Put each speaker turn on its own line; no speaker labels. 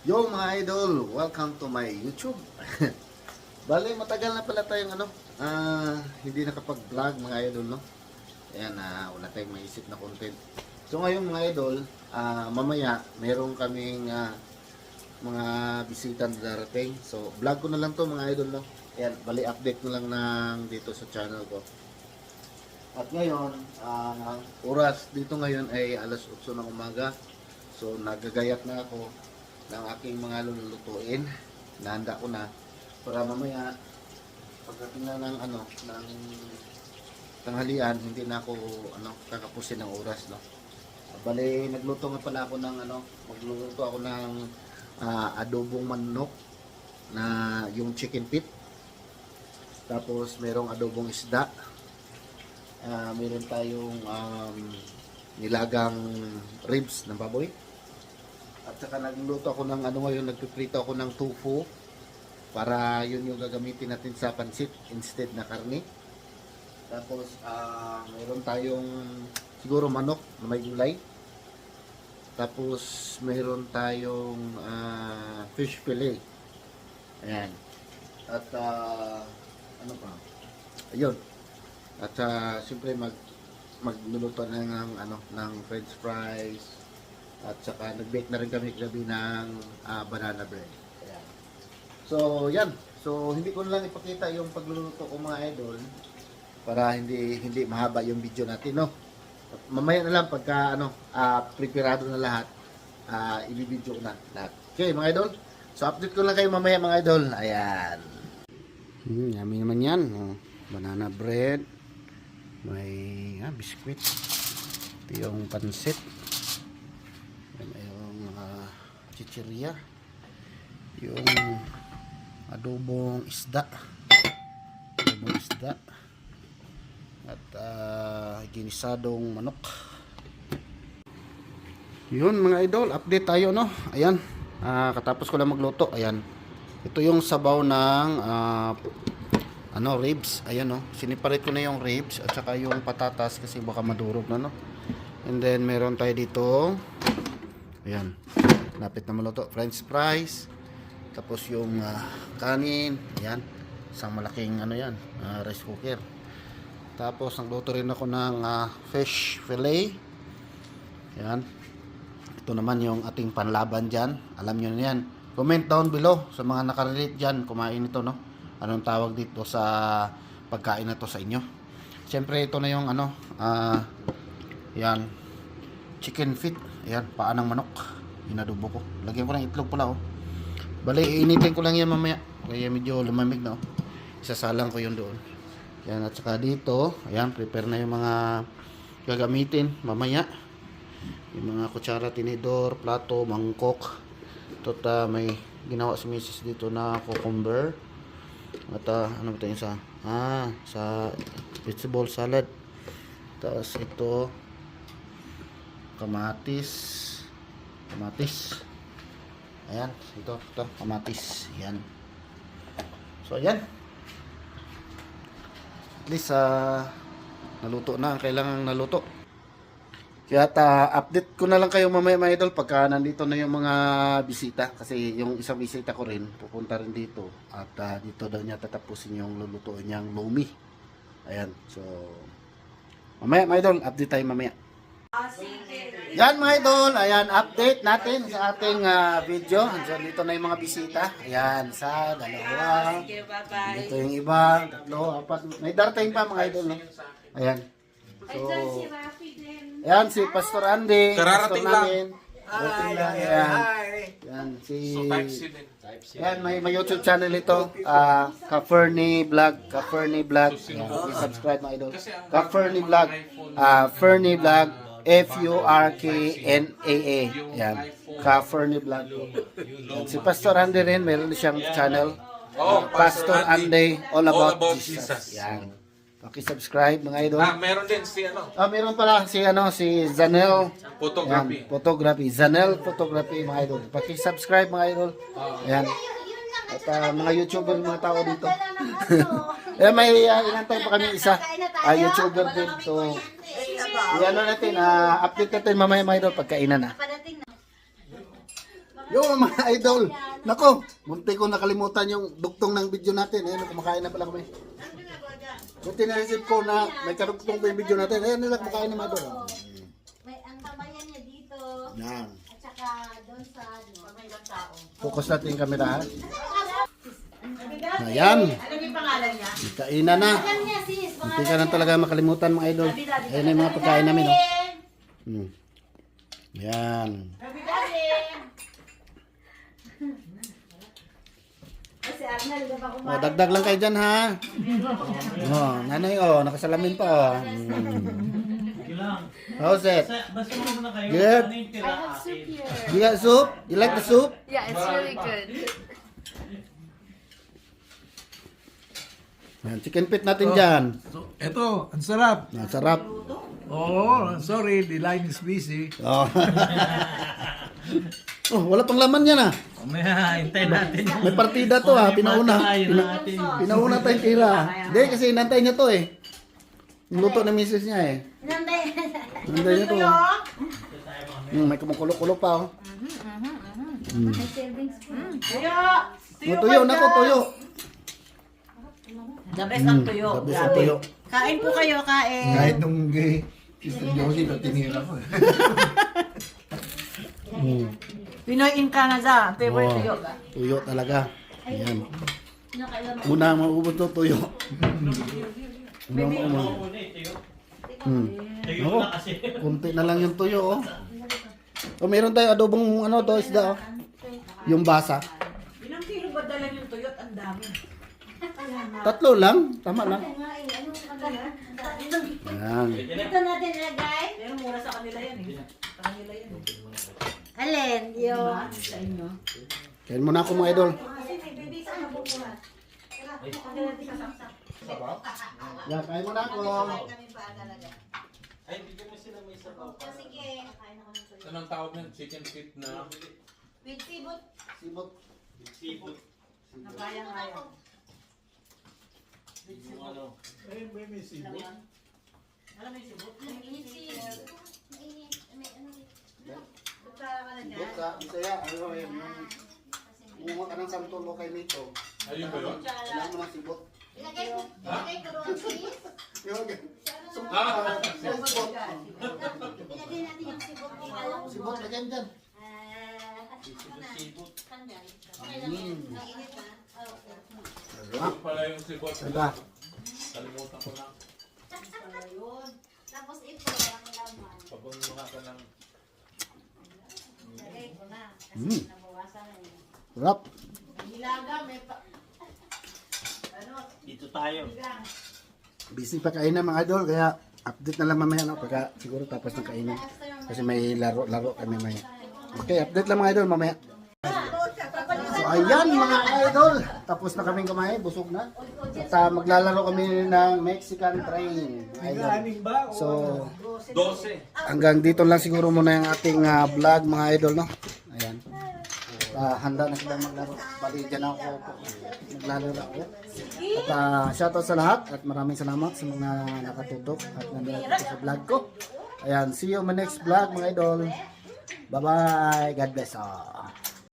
Yo mga idol, welcome to my YouTube. Bale, matagal na pala tayong hindi nakapag-vlog mga idol, no? Ayan, wala tayong maisip na content. So ngayon mga idol, mamaya meron kaming mga bisita na darating. So vlog ko na lang to mga idol, no? Ayan, bali update ko lang dito sa channel ko. At ngayon, ang oras dito ngayon ay alas 8 ng umaga. So nagagayat na ako ng aking mga lulutuin. Nahanda ko na para mamaya pagdating na ng tanghalian, hindi na ako kakapusin ng oras, no. Bale, nagluto nga pala ako ng magluluto ako ng adobong manok na yung chicken feet. Tapos merong adobong isda. Meron tayong nilagang ribs ng baboy. At saka nagluto ako ng ngayon, nagpiprito ako ng tofu para yun yung gagamitin natin sa pansit instead na karne. Tapos mayroon tayong siguro manok na may gulay. Tapos mayroon tayong fish fillet. Ayan. At ano pa? Ayun. At siyempre magluluto ng french fries. At saka nag-bake na rin kami gabi ng banana bread. Ayan. So, yan. So, hindi ko lang ipakita yung pagluluto ko mga idol para hindi mahaba yung video natin, no? Mamaya na lang pagka preparado na lahat, i-video ko na lahat. Okay, mga idol. So, update ko lang kayo mamaya mga idol. Ayan. Yummy naman yan. Banana bread. May biscuit. Ito yung pansit. Yung chichirya. Yung adobong isda. At ginisadong manok. Yun mga idol, update tayo, no. Ayan. Katapos ko lang magluto. Ayan. Ito yung sabaw ng ribs. Ayan, no. Siniparate ko na yung ribs at saka yung patatas kasi baka madurog na, no. And then meron tayo dito. Ayan. Lapit na maluto. French fries. Tapos yung kanin. Ayan. Isang malaking rice cooker. Tapos nagluto rin ako ng fish fillet. Ayan. Ito naman yung ating panlaban dyan. Alam nyo na yan. Comment down below sa mga nakarelate dyan. Kumain ito, no. Anong tawag dito sa pagkain na to sa inyo. Siyempre ito na yung ayan. Chicken feet. Ayan. Paa ng manok. Inadubo ko. Lagyan ko ng itlog pala, oh. Bali, initin ko lang yan mamaya. Kaya medyo lumamig na, oh. Isasalang ko yun doon. Yan, at saka dito, ayan, prepare na yung mga gagamitin mamaya. Yung mga kutsara, tinidor, plato, mangkok. Ito may ginawa si Mrs. dito na cucumber. At ano ba ito yung sa vegetable salad. Tapos ito, kamatis. Ayan, ito, kamatis. Ayan. So, ayan. At least naluto na ang kailangang naluto. Kaya update ko na lang kayo mamaya mga idol pagka nandito na yung mga bisita. Kasi yung isang bisita ko rin pupunta rin dito. At dito daw niya tatapusin yung lulutuin niyang lomi. Ayan. So mamaya mga idol, update tayo mamaya. Yan mga idol, ayan, update natin sa ating video. Andiyan dito na yung mga bisita. Ayan, isa, dalawa. Dito yung iba, tatlo, apat. May darating pa mga idol, no? Ayan. So, ayan si Pastor Andy.
Kararating
namin. Darating lang. Ayan. Ayan, ayan, may YouTube channel ito. Ka-Fernie Vlog. Ayan, subscribe mga idol. Ka-Fernie Vlog. Fernie Vlog. F-U-R-K-N-A-A. Yan. Ka-Fernie Vlog. Si Pastor Andy rin, meron siyang channel. Pastor Andy, All About Jesus. Yan. Paki-subscribe mga idol.
Meron din si
meron pala si Zanel
photography.
Yan, photography. Zanel Photography mga idol. Paki-subscribe mga idol. Ayan. At mga YouTuber mga tao dito. May inantay pa kami isa. YouTuber din. So, natin, update natin mamaya mga idol pagkainan na. Yung mga idol. Nako, munti ko nakalimutan yung duktong ng video natin. Ayan, kumakain na pala kami. Buti na-receive ko na may karugtong pa yung video natin. Ayan nila, kumakain na mga idol.
May ang tamayan niya dito.
Yan.
At saka doon sa may ilang tao.
Focus natin yung camera. Ha? Ayan.
Ano yung pangalan niya?
Kainan na.
Alam niya sis.
Hindi ka na talaga makalimutan mga idol. Ayan na yung mga pagkain namin. Oh. Yan.
Si Arnel, di ba
Oh, dagdag lang kayo dyan ha. Oh, nanay oh, nakasalamin pa oh. How's it?
Basta mo muna kayo.
Good.
Ano yung
I
tira
have soup
akin?
here.
You got soup? You like the soup?
Yeah, it's really good.
Yan, chicken feet natin dyan.
So, eto, ang sarap.
Masarap.
Oo, sorry, the line is busy.
Oh. Oh, wala pang laman yan ah.
Mamaya, hintayin natin yung...
May partida to ha, pinauna.
Tayo natin.
Pinauna tayong tira. Hindi, kasi inantay niya to eh. Niluto ng misis niya eh.
Nantay.
Inantay niya to. May kumukulo-kulo pa oh.
May serving spoon.
Oh, tuyo, nako, tuyo.
The best ang tuyo.
Gabi sa tuyo.
Kain po kayo, kain.
Kahit nung gay, Sister Josie, tinira ko.
Pinoy in Canada, favorite
Oh,
tuyo.
tuyo talaga. Ayan. Una maubos to tuyo. Una maubos.
Tayo
Ako,
na kasi.
kunti na lang yung tuyo oh. Oh, meron tayo adobong ano to isda oh. Yung basa.
Ilang kilo ba dala yung tuyo? Ang dami.
Tatlo lang, tama lang. Ayan.
Dito natin ilagay.
Pero mura sa kanila yan eh. Sa kanila yan eh.
Alin? Yung...
Sa inyo.
Kain muna ako mga idol. Yan, kain muna ako.
Ay, bigyan mo sila may sabaw.
Sige. Kain ako ng tuyo.
Anong tawag ng chicken feet na
With sibot.
Sibot.
Sipot.
Kaya-kaya.
Yung ano.
May sibot.
Alam mo yung sibot?
Mainit sis. Mainit. May ano rin.
Sibot sa Bisaya. Ano yun? Kumuha ka ng santulo kay Mito.
ayun ba yun?
Kailangan mo ng sibot.
Ilagay ko doon sis.
Yun.
Ah!
Sibot.
Ilagay natin yung sibot ni Alam.
Sibot, lagyan dyan.
Sipot.
Mainit na.
Ayun pala yung sibot.
Ito.
Kalimutan ko na.
Tapos ito, ang laman.
Pagkumuha ka ng...
Ilagay ko na. Kasi nabawasan na yun.
Sarap.
Nilaga, may pa...
Dito tayo.
Busy pa kainan mga idol, kaya update na lang mamaya no, pagka siguro tapos ng kainan. Kasi may laro kami mamaya. Okay, update lang mga idol mamaya. So ayan mga idol, tapos na kaming kumain, busog na. At maglalaro kami ng Mexican train. Idol. So
12.
hanggang dito lang siguro muna yung ating vlog mga idol no. Ayan. Handa na silang maglaro. Bali dyan ako maglalaro ako. At shoutout sa lahat at maraming salamat sa mga nakatutok at nanonood sa vlog ko. Ayan, see you on my next vlog mga idol. Bye bye. God bless all.